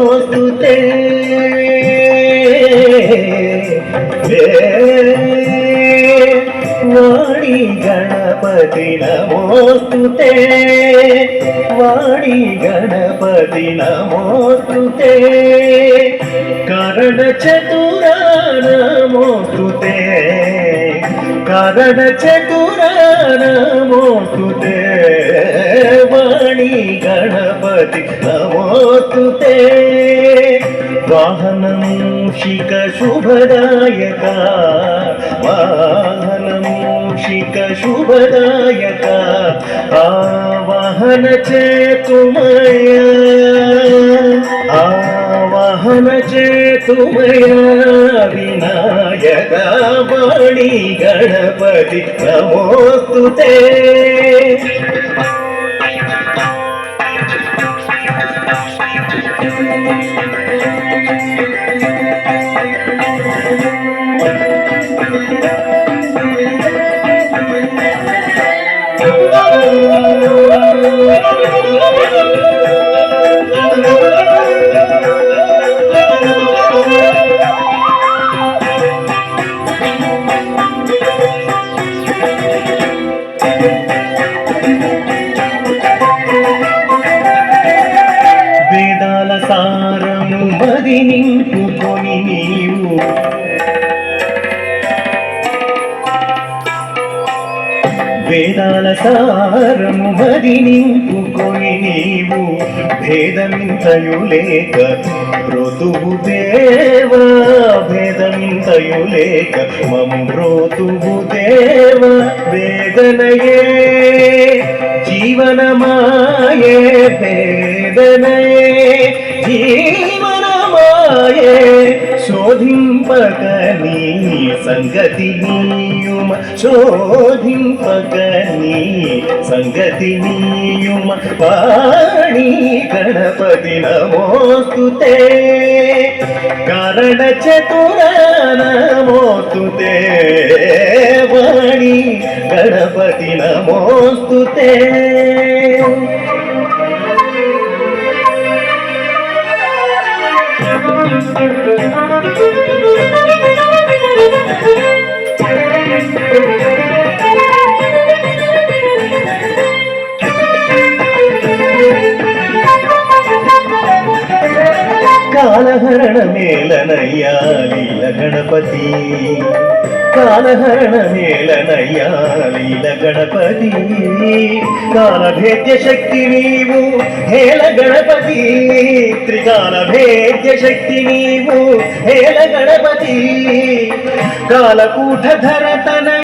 नमोस्तुते वाणी गणपति नमोस्तुते वाणी गणपति नमोस्तुते कारण चतुरा नमोस्तुते कारण चतुरा नमोस्तुते वाणी गणपति नमोस्तुते वाहनं शिक शुभदायका वाहनं शिक शुभदायका आवाहन चेतुमया आवाहन चेतुमया विनायका वाणी गणपति नमोस्तुते వేదాల సారము మది నింపుకొని నీవు వేదాల సారము మది నింపుకొని నీవు భేదమింతయు లేక బ్రోతువు దేవా భేదమింతయు లేక మము బ్రోతువు దేవా వేదనయే జీవనమాయే వేదనయే జీవనమాయే శోధింపక నీ సంగతి నీయుమ శోధింపక నీ సంగతి నీయుమ వాణి గణపతి నమోస్తుతే కారణ చతుర నమోస్తుతే వాణి గణపతి నమోస్తుతే కాలహరణ మేళనయ్యా లీల గణపతి కాలహరణ మేళనయ్యా లీల గణపతి కాలభేద్య శక్తి నీవు హేళ గణపతి త్రికాల భేద్య శక్తి నీవు హేళ గణపతి కాలకూట ధరతన